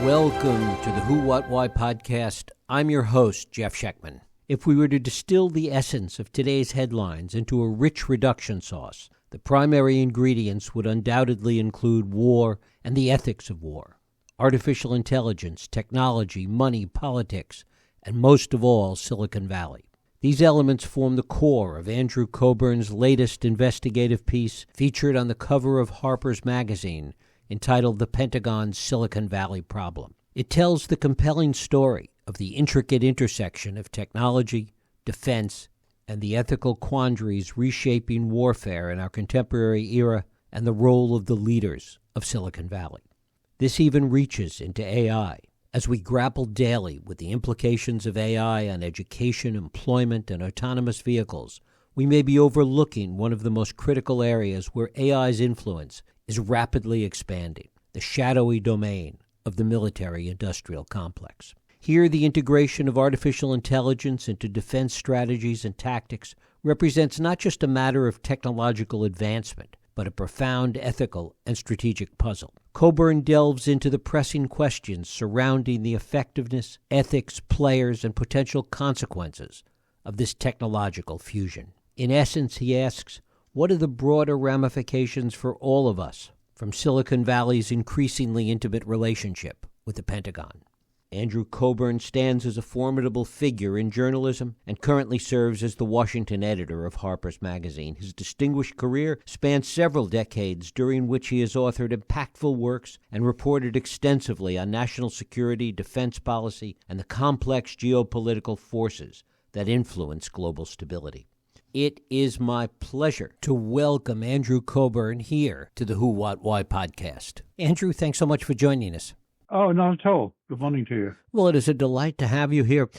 Welcome to the Who, What, Why podcast. I'm your host, Jeff Schechtman. If we were to distill the essence of today's headlines into a rich reduction sauce, the primary ingredients would undoubtedly include war and the ethics of war, artificial intelligence, technology, money, politics, and most of all, Silicon Valley. These elements form the core of Andrew Coburn's latest investigative piece featured on the cover of Harper's Magazine, entitled The Pentagon's Silicon Valley Problem. It tells the compelling story of the intricate intersection of technology, defense, and the ethical quandaries reshaping warfare in our contemporary era and the role of the leaders of Silicon Valley. This even reaches into AI, as we grapple daily with the implications of AI on education, employment, and autonomous vehicles. We may be overlooking one of the most critical areas where AI's influence is rapidly expanding, the shadowy domain of the military-industrial complex. Here, the integration of artificial intelligence into defense strategies and tactics represents not just a matter of technological advancement, but a profound ethical and strategic puzzle. Coburn delves into the pressing questions surrounding the effectiveness, ethics, players, and potential consequences of this technological fusion. In essence, he asks, what are the broader ramifications for all of us from Silicon Valley's increasingly intimate relationship with the Pentagon? Andrew Coburn stands as a formidable figure in journalism and currently serves as the Washington editor of Harper's Magazine. His distinguished career spans several decades, during which he has authored impactful works and reported extensively on national security, defense policy, and the complex geopolitical forces that influence global stability. It is my pleasure to welcome Andrew Coburn here to the Who, What, Why podcast. Andrew, thanks so much for joining us. Oh, not at all. Good morning to you. Well, it is a delight to have you here.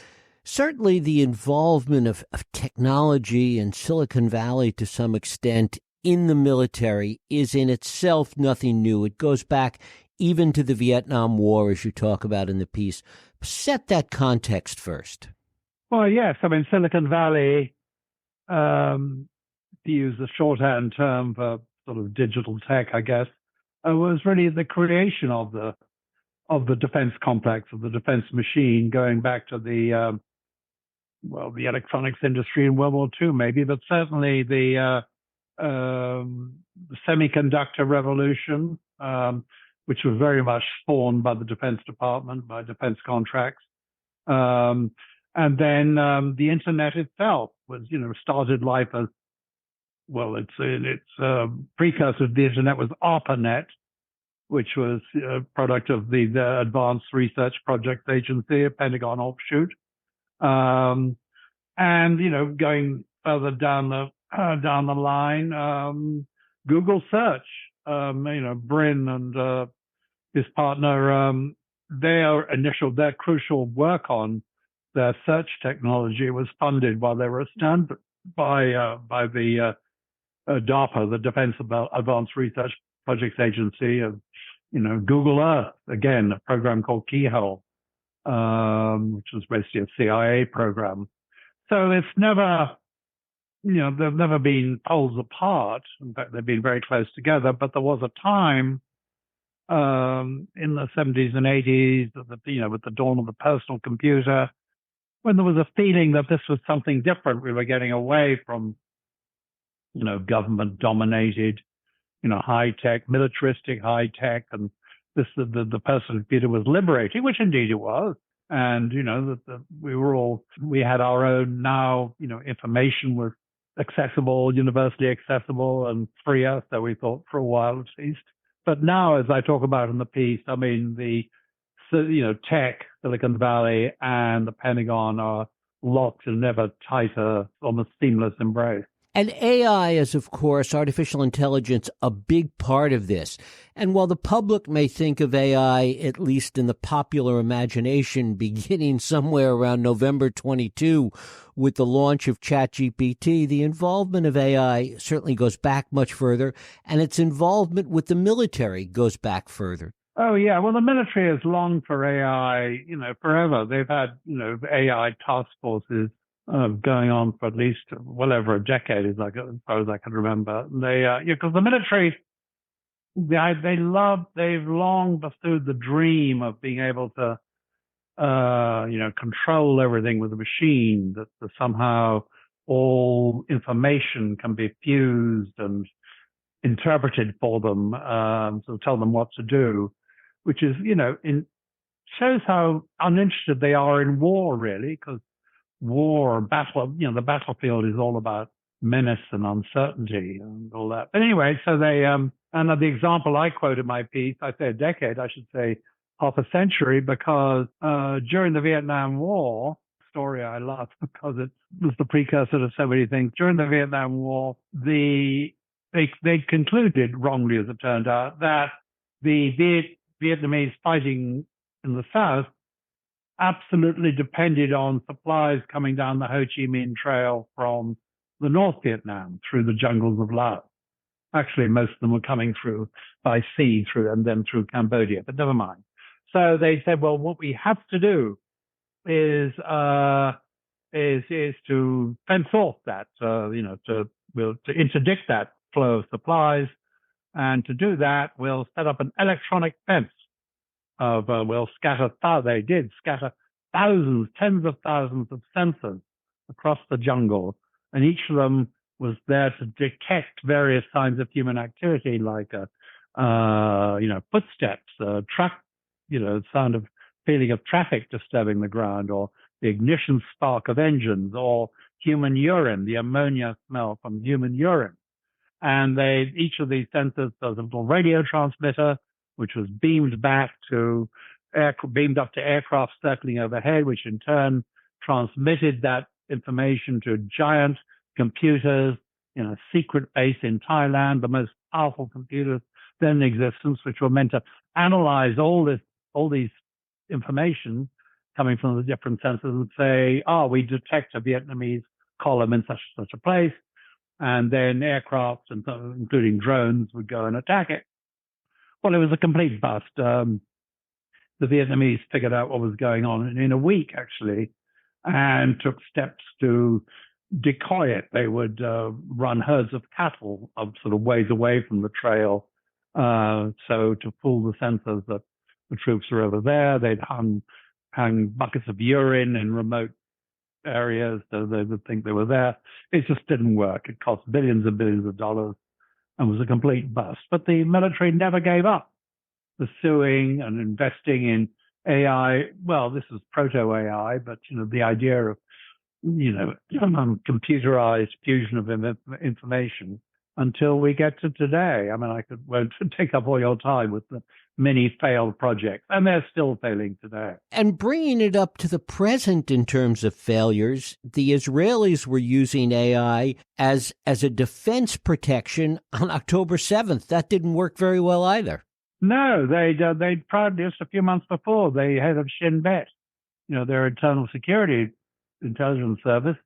Certainly the involvement of technology in Silicon Valley to some extent in the military is in itself nothing new. It goes back even to the Vietnam War, as you talk about in the piece. Set that context first. Well, yes. I mean, Silicon Valley, to use the shorthand term for sort of digital tech, I guess, was really the creation of the defense complex, of the defense machine, going back to the electronics industry in World War II, maybe, but certainly the semiconductor revolution, which was very much spawned by the Defense Department, by defense contracts. And then the internet itself was, started life as, well, its precursor to the internet was ARPANET, which was a product of the Advanced Research Projects Agency, a Pentagon offshoot. And, going further down the line, Google search, Brin and his partner, their crucial work on their search technology was funded while they were Stanford by the DARPA, the Defense Advanced Research Projects Agency, of Google Earth, again, a program called Keyhole, which was basically a CIA program. So it's never, they've never been poles apart. In fact, they've been very close together. But there was a time in the 70s and 80s, with the dawn of the personal computer, when there was a feeling that this was something different. We were getting away from, government-dominated, high-tech, militaristic high-tech, and the personal computer was liberating, which indeed it was. And, we had our own now, information was accessible, universally accessible and freer, so we thought for a while at least. But now, as I talk about in the piece, I mean, tech, Silicon Valley, and the Pentagon are locked in never tighter, almost seamless embrace. And AI is, of course, artificial intelligence, a big part of this. And while the public may think of AI, at least in the popular imagination, beginning somewhere around November 22 with the launch of ChatGPT, the involvement of AI certainly goes back much further, and its involvement with the military goes back further. Oh, yeah. Well, the military has longed for AI, forever. They've had, AI task forces going on for at least well over a decade, as far as I can remember. They, because the military they've long pursued the dream of being able to, control everything with a machine, that somehow all information can be fused and interpreted for them, to tell them what to do, which is, shows how uninterested they are in war, really, because the battlefield is all about menace and uncertainty and all that. But anyway, so and the example I quote in my piece, I say a decade, I should say half a century, because during the Vietnam War, story I love because it was the precursor to so many things. During the Vietnam War, they concluded, wrongly as it turned out, that the Vietnamese fighting in the South absolutely depended on supplies coming down the Ho Chi Minh Trail from the North Vietnam through the jungles of Laos. Actually, most of them were coming through by sea and then through Cambodia, but never mind. So they said, well, what we have to do is to fence off that, to interdict that flow of supplies, and to do that, we'll set up an electronic fence. We'll scatter thousands, tens of thousands of sensors across the jungle, and each of them was there to detect various signs of human activity, like footsteps, truck, sound of feeling of traffic disturbing the ground, or the ignition spark of engines, or human urine, the ammonia smell from human urine. And each of these sensors does a little radio transmitter, which was beamed up to aircraft circling overhead, which in turn transmitted that information to giant computers in a secret base in Thailand, the most powerful computers then in existence, which were meant to analyze all these information coming from the different sensors and say, we detect a Vietnamese column in such and such a place, and then aircraft, including drones, would go and attack it. Well, it was a complete bust. The Vietnamese figured out what was going on in a week, actually, and took steps to decoy it. They would run herds of cattle up sort of ways away from the trail, so to fool the sensors that the troops were over there. They'd hang buckets of urine in remote areas so they would think they were there. It just didn't work. It cost billions and billions of dollars and was a complete bust. But the military never gave up pursuing and investing in AI. Well, this is proto-AI, but the idea of computerized fusion of information until we get to today. I mean, won't take up all your time with the many failed projects, and they're still failing today. And bringing it up to the present in terms of failures, the Israelis were using AI as a defense protection on October 7th. That didn't work very well either. No, they'd proudly, just a few months before, the head of Shin Bet, their internal security intelligence service,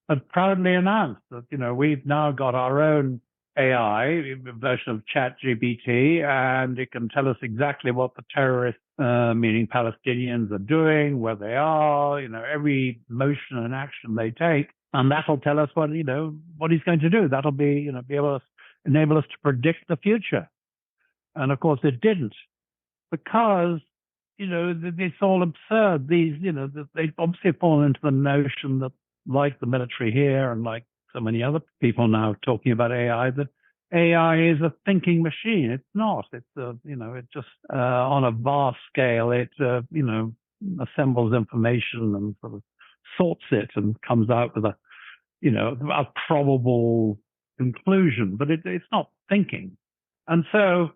had proudly announced that, we've now got our own AI version of ChatGPT, and it can tell us exactly what the terrorists, meaning Palestinians, are doing, where they are, every motion and action they take, and that'll tell us what he's going to do. That'll be able to enable us to predict the future. And of course, it didn't, because it's all absurd. They obviously fall into the notion that, like the military here and like so many other people now talking about AI, that AI is a thinking machine. It's not. It's it just on a vast scale, it assembles information and sort of sorts it and comes out with a probable conclusion, but it's not thinking. And so,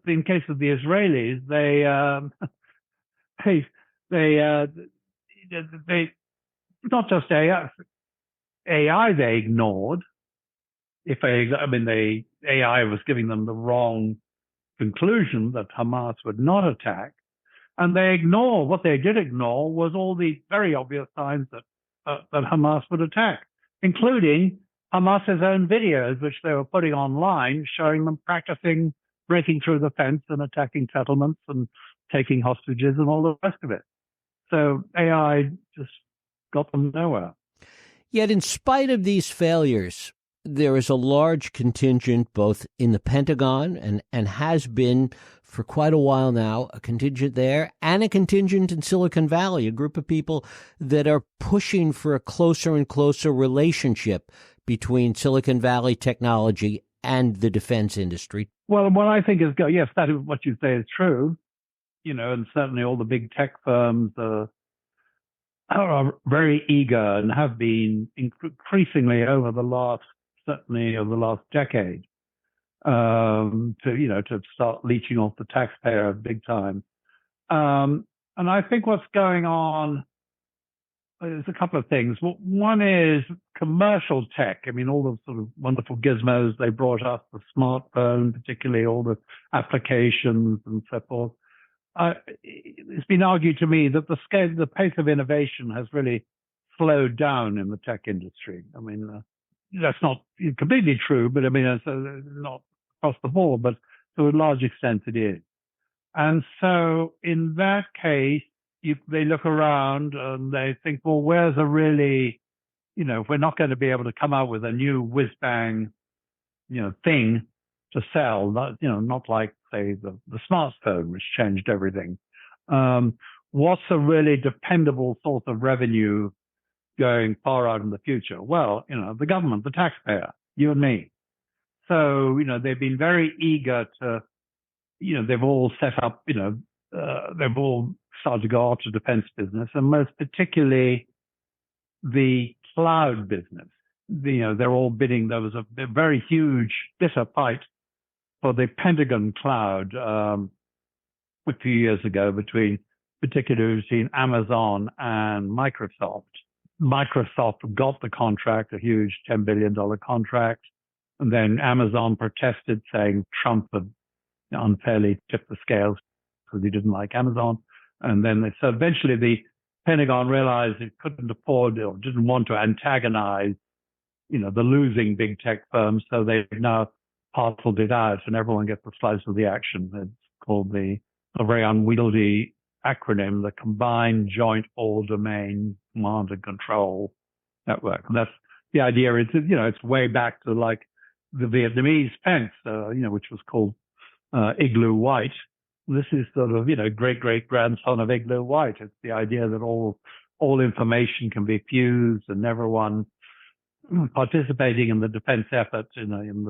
in case of the Israelis, they not just AI they ignored. The AI was giving them the wrong conclusion that Hamas would not attack, and what they did ignore was all the very obvious signs that Hamas would attack, including Hamas's own videos, which they were putting online, showing them practicing breaking through the fence and attacking settlements and taking hostages and all the rest of it. So AI just got them nowhere. Yet in spite of these failures, there is a large contingent both in the Pentagon and has been for quite a while now, a contingent there and a contingent in Silicon Valley, a group of people that are pushing for a closer and closer relationship between Silicon Valley technology and the defense industry. Well, what I think is, yes, that is what you say is true, and certainly all the big tech firms are very eager and have been increasingly certainly over the last decade, to start leeching off the taxpayer big time. And I think what's going on, there's a couple of things. One is commercial tech. I mean, all the sort of wonderful gizmos they brought us, the smartphone, particularly all the applications and so forth. It's been argued to me that the pace of innovation has really slowed down in the tech industry. I mean, that's not completely true, but I mean, it's not across the board, but to a large extent it is. And so in that case, they look around and they think, well, where's a really, if we're not going to be able to come out with a new whiz-bang, thing to sell, not like, say, the smartphone, which changed everything. What's a really dependable source of revenue going far out in the future? Well, the government, the taxpayer, you and me. So, they've been very eager to, they've all set up, they've all started to go after defense business, and most particularly the cloud business. They're all bidding. There was a very huge, bitter fight for the Pentagon cloud a few years ago, particularly between Amazon and Microsoft. Microsoft got the contract, a huge $10 billion contract, and then Amazon protested, saying Trump had unfairly tipped the scales because he didn't like Amazon. And then so eventually the Pentagon realized it couldn't afford or didn't want to antagonize, the losing big tech firms. So they've now parceled it out and everyone gets a slice of the action. It's called a very unwieldy acronym, the Combined Joint All-Domain Command and Control Network. And that's the idea. It's way back to like the Vietnamese fence, which was called Igloo White. This is sort of, great-great-grandson of Igloo White. It's the idea that all information can be fused and everyone participating in the defense effort in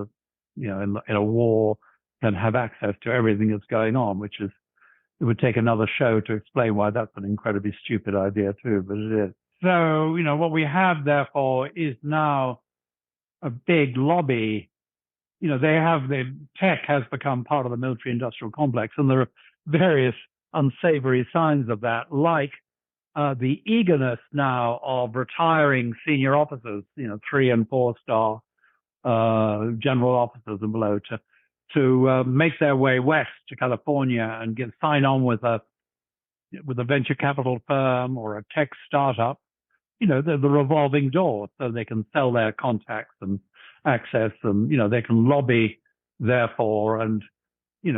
a war can have access to everything that's going on, it would take another show to explain why that's an incredibly stupid idea too, but it is. So, what we have therefore is now a big lobby. The tech has become part of the military industrial complex, and there are various unsavory signs of that, like the eagerness now of retiring senior officers, 3 and 4 star general officers and below, to make their way west to California and sign on with a venture capital firm or a tech startup. The revolving door, so they can sell their contacts and access, and they can lobby therefore and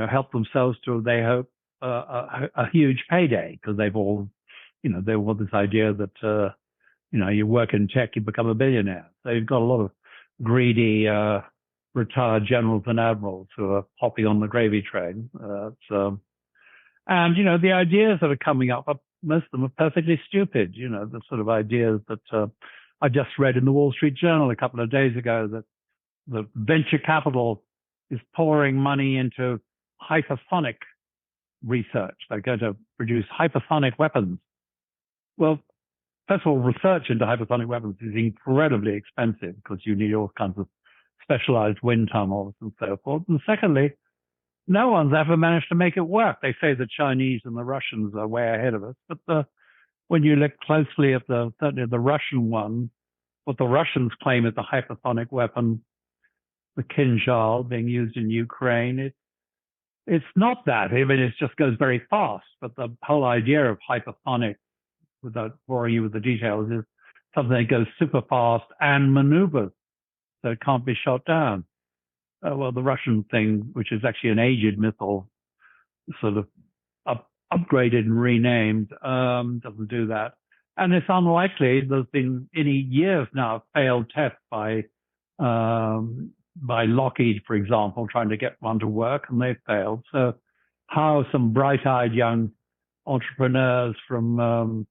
help themselves to, they hope, a huge payday, because they've all they want this idea that you work in tech, you become a billionaire. So you've got a lot of greedy retired generals and admirals who are hopping on the gravy train. And the ideas that are coming up, most of them are perfectly stupid. The sort of ideas that I just read in the Wall Street Journal a couple of days ago, that the venture capital is pouring money into hypersonic research. They're going to produce hypersonic weapons. Well, first of all, research into hypersonic weapons is incredibly expensive because you need all kinds of specialized wind tunnels and so forth. And secondly, no one's ever managed to make it work. They say the Chinese and the Russians are way ahead of us, but when you look closely at certainly the Russian one, what the Russians claim is a hypersonic weapon, the Kinzhal being used in Ukraine, it's not that. I mean, it just goes very fast. But the whole idea of hypersonic, without boring you with the details, is something that goes super fast and maneuvers, so it can't be shot down. Well, the Russian thing, which is actually an aged missile, sort of upgraded and renamed, doesn't do that. And it's unlikely. There's been any years now failed tests by by Lockheed, for example, trying to get one to work, and they failed. So how some bright-eyed young entrepreneurs from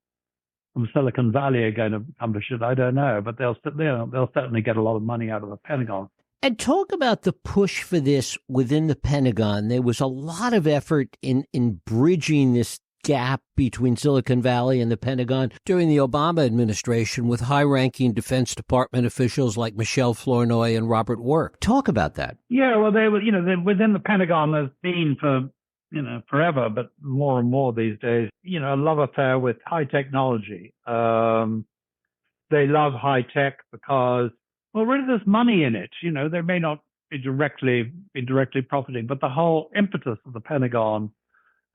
Silicon Valley are going to accomplish it, I don't know, but they'll certainly get a lot of money out of the Pentagon. And talk about the push for this within the Pentagon. There was a lot of effort in bridging this gap between Silicon Valley and the Pentagon during the Obama administration with high-ranking Defense Department officials like Michelle Flournoy and Robert Work. Talk about that. Yeah, well, they were, within the Pentagon, there's been for, forever, but more and more these days, a love affair with high technology. They love high tech because, well, really there's money in it. They may not be directly profiting, but the whole impetus of the Pentagon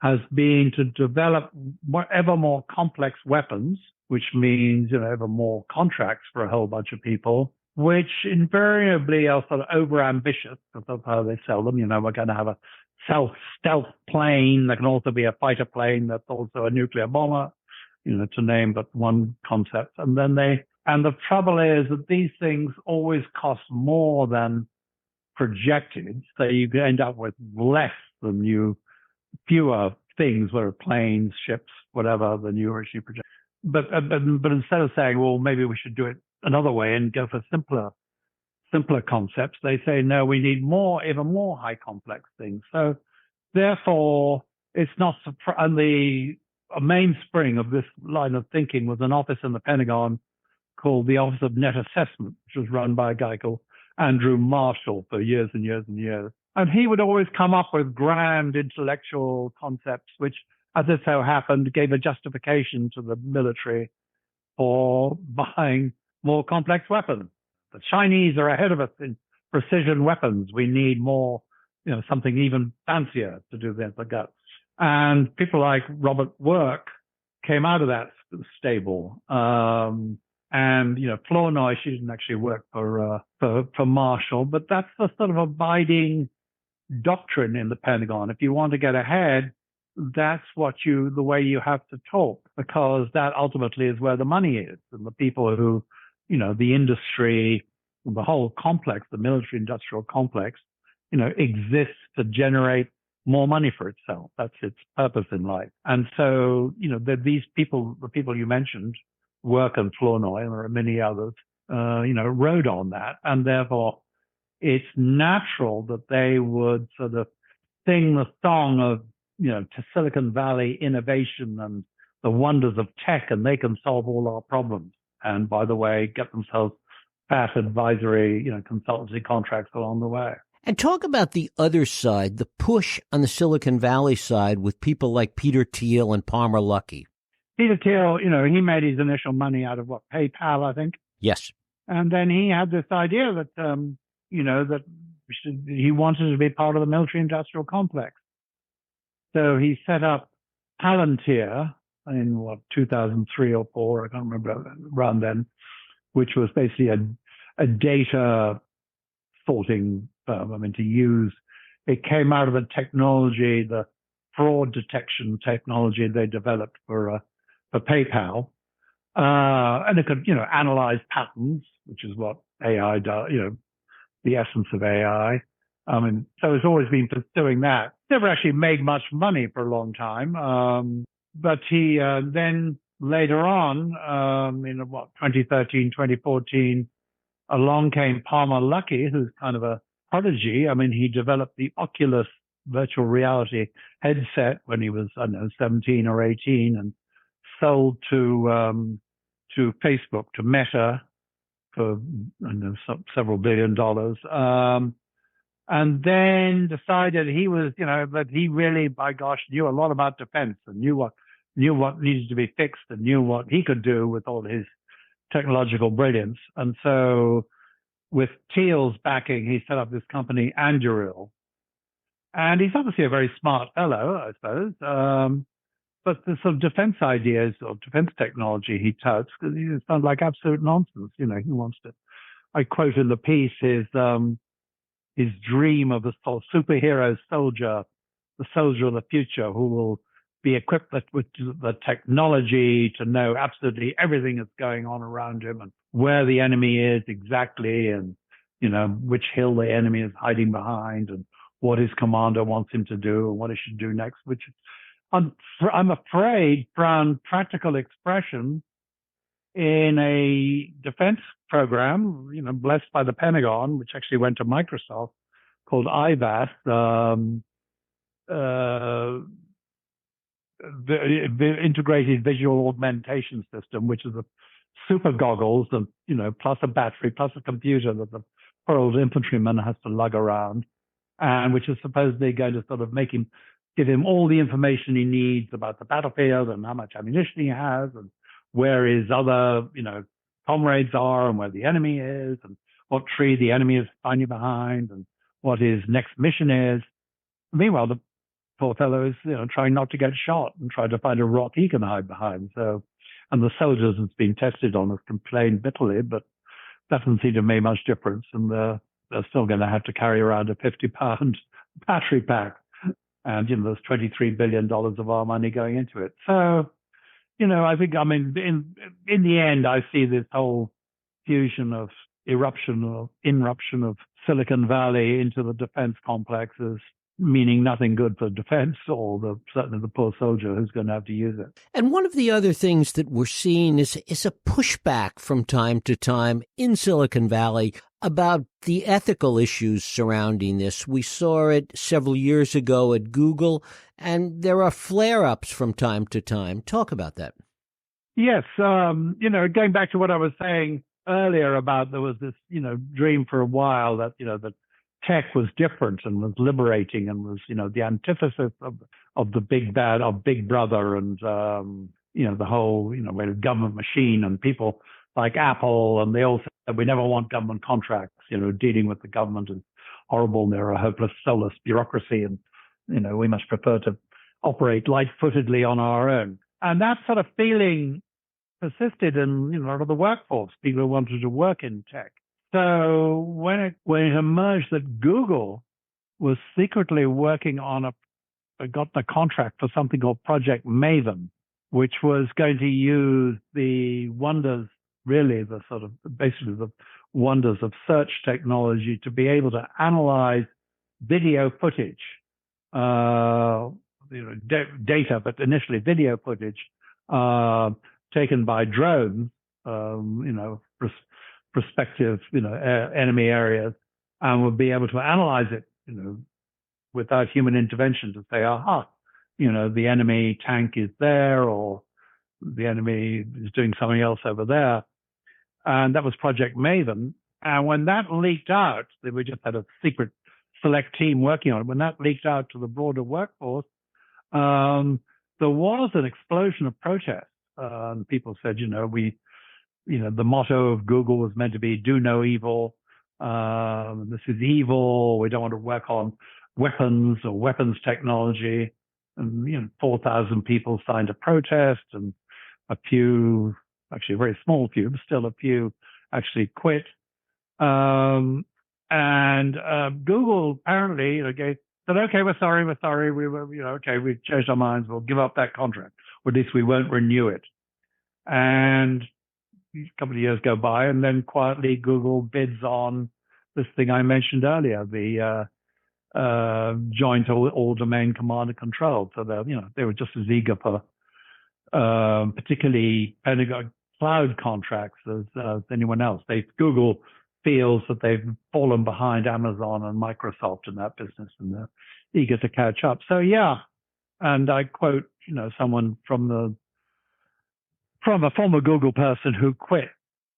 has been to develop ever more complex weapons, which means, ever more contracts for a whole bunch of people, which invariably are sort of overambitious because of how they sell them. We're going to have a stealth plane that can also be a fighter plane that's also a nuclear bomber, to name but one concept. And the trouble is that these things always cost more than projected, so you end up with less than fewer things, whether planes, ships, whatever, than you originally project. But instead of saying, well, maybe we should do it another way and go for simpler concepts, they say, no, we need even more high complex things. So therefore, it's not and the mainspring of this line of thinking was an office in the Pentagon called the Office of Net Assessment, which was run by a guy called Andrew Marshall for years and years and years. And he would always come up with grand intellectual concepts, which, as it so happened, gave a justification to the military for buying more complex weapons. The Chinese are ahead of us in precision weapons. We need more, something even fancier to do this like that. And people like Robert Work came out of that stable. And Flournoy, she didn't actually work for Marshall, but that's the sort of abiding doctrine in the Pentagon. If you want to get ahead, that's the way you have to talk, because that ultimately is where the money is. And the people who, the industry, the whole complex, the military industrial complex, exists to generate more money for itself. That's its purpose in life. And so, these people, the people you mentioned, Work and Flournoy, and there are many others, rode on that. And therefore, it's natural that they would sort of sing the song of, to Silicon Valley innovation and the wonders of tech, and they can solve all our problems. And by the way, get themselves fat advisory, consultancy contracts along the way. And talk about the other side, the push on the Silicon Valley side with people like Peter Thiel and Palmer Luckey. Peter Thiel, he made his initial money out of PayPal, I think. Yes. And then he had this idea that, that he wanted to be part of the military-industrial complex. So he set up Palantir in 2003 or 4, I can't remember around then, which was basically a data sorting firm. It came out of the technology, the fraud detection technology they developed for PayPal, and it could, analyze patterns, which is what AI does, the essence of AI. So it's always been pursuing that. Never actually made much money for a long time. But he then later on, in 2013, 2014, along came Palmer Luckey, who's kind of a prodigy. He developed the Oculus virtual reality headset when he was, 17 or 18, and sold to Facebook, to Meta, for several $1 billion. And then decided he was, that he really, by gosh, knew a lot about defense and knew what needed to be fixed and knew what he could do with all his technological brilliance. And so with Thiel's backing, he set up this company, Anduril. And he's obviously a very smart fellow, I suppose. But the sort of defense ideas or defense technology he touts, because he sounds like absolute nonsense. He wants to, I quote in the piece, his dream of the superhero soldier, the soldier of the future, who will be equipped with the technology to know absolutely everything that's going on around him and where the enemy is exactly, and which hill the enemy is hiding behind and what his commander wants him to do and what he should do next, which I'm afraid found practical expression in a defense program, blessed by the Pentagon, which actually went to Microsoft, called IVAS, the Integrated Visual Augmentation System, which is a super goggles, and plus a battery, plus a computer that the poor old infantryman has to lug around, and which is supposedly going to sort of give him all the information he needs about the battlefield and how much ammunition he has and where his other, comrades are and where the enemy is and what tree the enemy is finding behind and what his next mission is. Meanwhile, the poor fellow is, trying not to get shot and trying to find a rock he can hide behind. So, and the soldiers it's been tested on have complained bitterly, but that doesn't seem to make much difference. And they're still going to have to carry around a 50-pound battery pack. And, there's $23 billion of our money going into it. So, I think, in the end, I see this whole fusion of irruption of Silicon Valley into the defense complexes, meaning nothing good for defense or certainly the poor soldier who's going to have to use it. And one of the other things that we're seeing is a pushback from time to time in Silicon Valley about the ethical issues surrounding this. We saw it several years ago at Google, and there are flare-ups from time to time. Talk about that. Yes. Going back to what I was saying earlier about there was this, dream for a while that, that tech was different and was liberating and was, the antithesis of the big bad, of Big Brother and, the whole, government machine and people like Apple. And they all said, we never want government contracts, dealing with the government is horrible. And they're a hopeless, soulless bureaucracy. And, we must prefer to operate light-footedly on our own. And that sort of feeling persisted in, a lot of the workforce, people who wanted to work in tech. So when it emerged that Google was secretly working on gotten a contract for something called Project Maven, which was going to use the wonders, really basically the wonders of search technology to be able to analyze video footage, data, but initially video footage taken by drones, prospective, enemy areas, and would be able to analyze it, without human intervention to say, aha, the enemy tank is there or the enemy is doing something else over there. And that was Project Maven. And when that leaked out, we just had a secret select team working on it. When that leaked out to the broader workforce, there was an explosion of protest. And people said, the motto of Google was meant to be do no evil. This is evil. We don't want to work on weapons or weapons technology. And, 4,000 people signed a protest and a few, actually a very small few, but still a few actually quit. And Google apparently said, okay, we're sorry. We were, okay, we've changed our minds. We'll give up that contract, or at least we won't renew it. And a couple of years go by, and then quietly Google bids on this thing I mentioned earlier, the joint all domain command and control. So they were just as eager for particularly Pentagon cloud contracts as anyone else. Google feels that they've fallen behind Amazon and Microsoft in that business, and they're eager to catch up. So yeah, and I quote someone from a former Google person who quit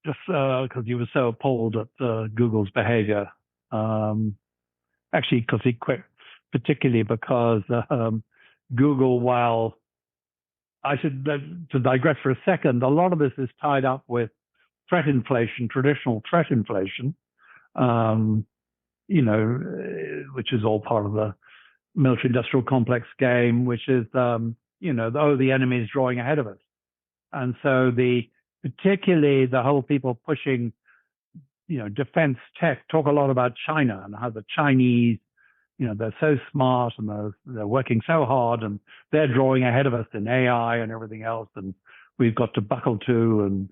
just because he was so appalled at Google's behavior. Actually, because he quit particularly because Google, while I should, to digress for a second, a lot of this is tied up with threat inflation, traditional threat inflation, which is all part of the military-industrial complex game, which is, the enemy is drawing ahead of us. And so particularly the whole people pushing, defense tech talk a lot about China and how the Chinese, they're so smart and they're working so hard and they're drawing ahead of us in AI and everything else. And we've got to buckle to and,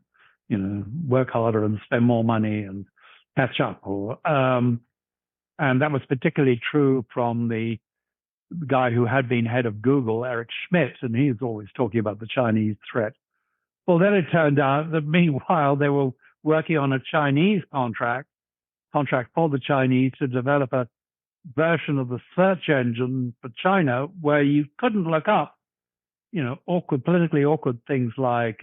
work harder and spend more money and catch up. And that was particularly true from the guy who had been head of Google, Eric Schmidt, and he was always talking about the Chinese threat. Well, then it turned out that meanwhile they were working on a Chinese contract for the Chinese to develop a version of the search engine for China where you couldn't look up, politically awkward things like,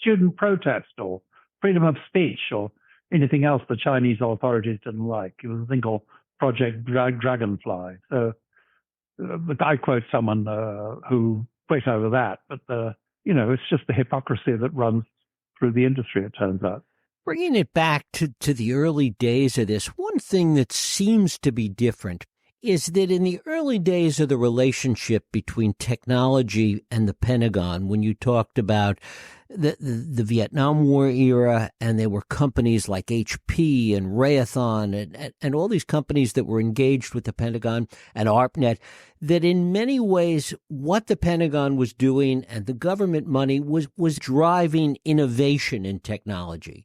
student protest or freedom of speech or anything else the Chinese authorities didn't like. It was a thing called Project Dragonfly. So I quote someone who quit over that, but it's just the hypocrisy that runs through the industry, it turns out. Bringing it back to the early days of this, one thing that seems to be different is that in the early days of the relationship between technology and the Pentagon, when you talked about the Vietnam War era, and there were companies like HP and Raytheon and all these companies that were engaged with the Pentagon and ARPANET, that in many ways what the Pentagon was doing and the government money was driving innovation in technology.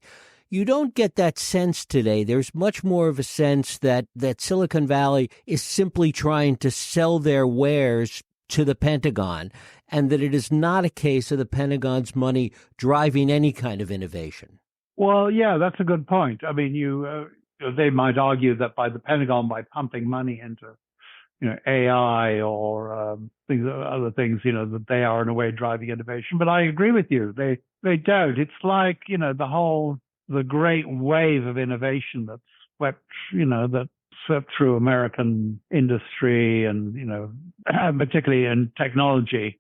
You don't get that sense today. There's much more of a sense that Silicon Valley is simply trying to sell their wares to the Pentagon, and that it is not a case of the Pentagon's money driving any kind of innovation. Well, yeah, that's a good point. I mean, they might argue that by the Pentagon, by pumping money into, AI or other things, that they are in a way driving innovation. But I agree with you. They don't. It's like, the great wave of innovation that swept through American industry and, particularly in technology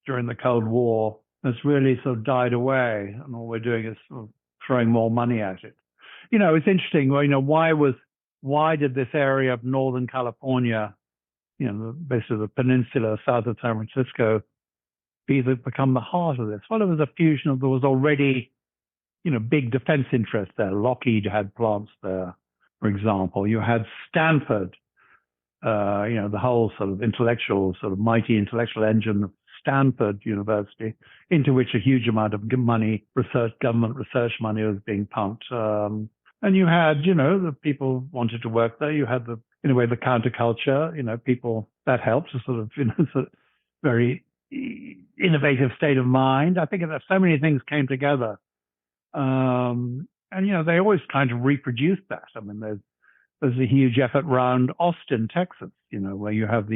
during the Cold War, has really sort of died away. And all we're doing is sort of throwing more money at it. It's interesting. Why did this area of Northern California, basically the peninsula south of San Francisco, become the heart of this? Well, it was a fusion of, there was already big defense interests there. Lockheed had plants there, for example. You had Stanford, the whole sort of mighty intellectual engine of Stanford University, into which a huge amount of government research money was being pumped. And you had, the people wanted to work there. You had the counterculture, people that helped, a sort of very innovative state of mind. I think that so many things came together. And they always kind of reproduce that. I mean, there's a huge effort around Austin, Texas, where you have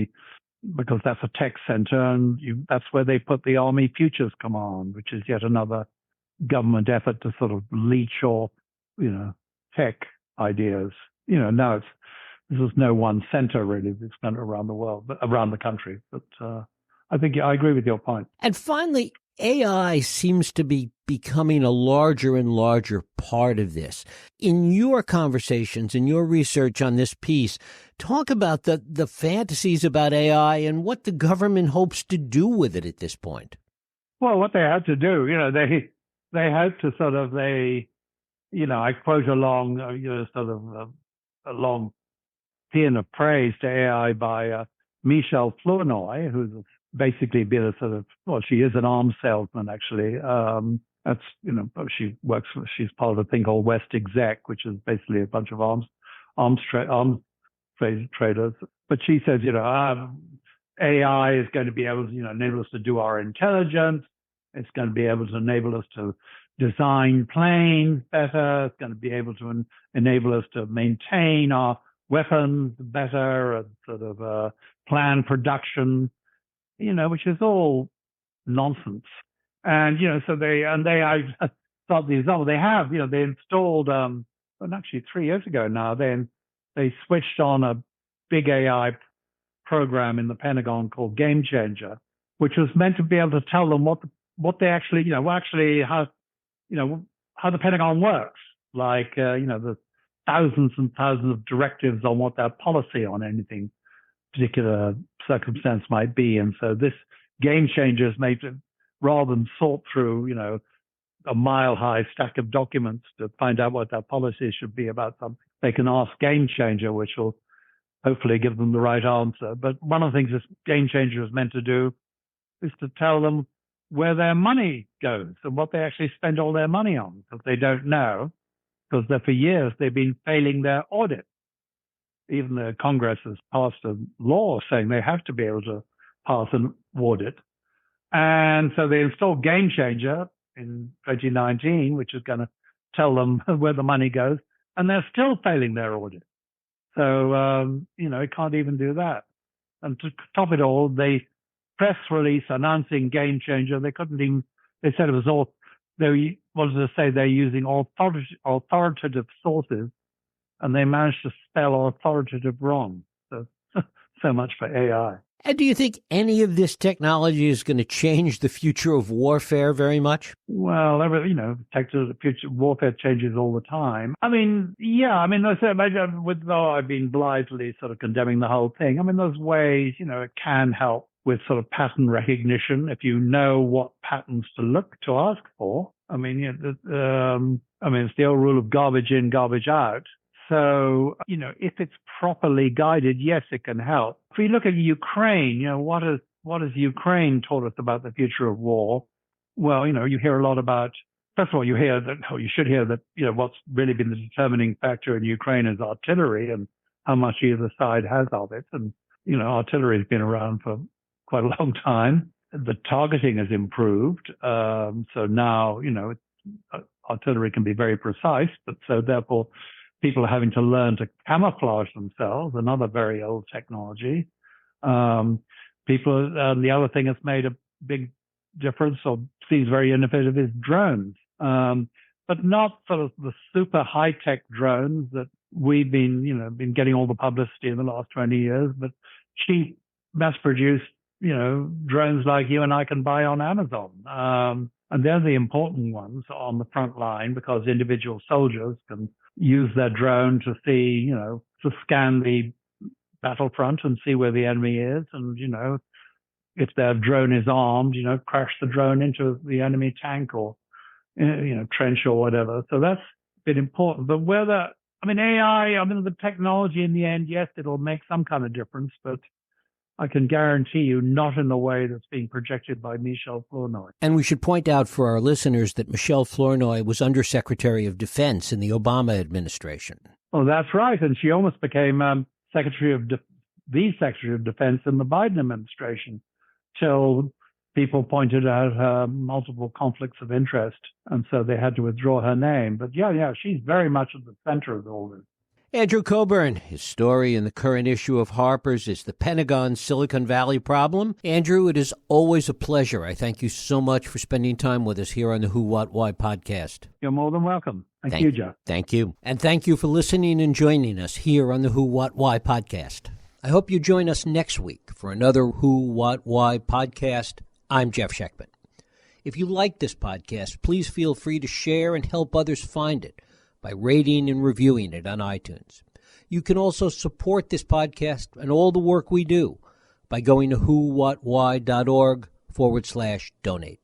because that's a tech center, and that's where they put the Army Futures Command, which is yet another government effort to sort of leech off, tech ideas. Now this is no one center really. It's kind of around the world, but around the country. But I think I agree with your point. And finally, AI seems to be becoming a larger and larger part of this. In your conversations, in your research on this piece, talk about the fantasies about AI and what the government hopes to do with it at this point. Well, what they had to do, they had to sort of, I quote a long paean of praise to AI by Michelle Flournoy, who's basically been a sort of, she is an arms salesman, actually. She's part of a thing called West Exec, which is basically a bunch of arms traders. But she says, AI is going to be able to, enable us to do our intelligence. It's going to be able to enable us to design planes better. It's going to be able to enable us to maintain our weapons better and sort of plan production, which is all nonsense. And, I thought the example they have, they installed, actually 3 years ago now, they switched on a big AI program in the Pentagon called Game Changer, which was meant to be able to tell them what they actually, how the Pentagon works. Like, the thousands and thousands of directives on what their policy on anything particular circumstance might be. And so this Game Changer is made to, rather than sort through, a mile-high stack of documents to find out what their policy should be about something, they can ask Game Changer, which will hopefully give them the right answer. But one of the things this Game Changer is meant to do is to tell them where their money goes and what they actually spend all their money on. If they don't know, because for years they've been failing their audit. Even the Congress has passed a law saying they have to be able to pass an audit. And so they installed Game Changer in 2019, which is going to tell them where the money goes, and they're still failing their audit. So, it can't even do that. And to top it all, the press release announcing Game Changer, they said it was all, they wanted to say they're using authoritative sources, and they managed to spell authoritative wrong. So much for AI. And do you think any of this technology is going to change the future of warfare very much? Well, future warfare changes all the time. I mean, though I've been blithely sort of condemning the whole thing, I mean, there's ways, it can help with sort of pattern recognition if you know what patterns to ask for. I mean, it's the old rule of garbage in, garbage out. So, if it's properly guided, yes, it can help. If we look at Ukraine, what has Ukraine taught us about the future of war? Well, you hear a lot about, first of all, you should hear that, what's really been the determining factor in Ukraine is artillery and how much either side has of it. And, artillery has been around for quite a long time. The targeting has improved. So now, artillery can be very precise, but so therefore, people are having to learn to camouflage themselves, another very old technology. The other thing that's made a big difference or seems very innovative is drones, but not sort of the super high-tech drones that we've been getting all the publicity in the last 20 years, but cheap, mass-produced, drones like you and I can buy on Amazon. And they're the important ones on the front line because individual soldiers can use their drone to see, to scan the battlefront and see where the enemy is. And, if their drone is armed, crash the drone into the enemy tank or, trench or whatever. So that's been important. But AI, the technology in the end, yes, it'll make some kind of difference, but I can guarantee you not in the way that's being projected by Michel Flournoy. And we should point out for our listeners that Michel Flournoy was Undersecretary of Defense in the Obama administration. Oh, that's right. And she almost became the Secretary of Defense in the Biden administration till people pointed out her multiple conflicts of interest. And so they had to withdraw her name. But yeah, she's very much at the center of all this. Andrew Coburn, his story in the current issue of Harper's is the Pentagon Silicon Valley problem. Andrew, it is always a pleasure. I thank you so much for spending time with us here on the Who, What, Why podcast. You're more than welcome. Thank you, Jeff. Thank you. And thank you for listening and joining us here on the Who, What, Why podcast. I hope you join us next week for another Who, What, Why podcast. I'm Jeff Sheckman. If you like this podcast, please feel free to share and help others find it by rating and reviewing it on iTunes. You can also support this podcast and all the work we do by going to whowhatwhy.org/donate.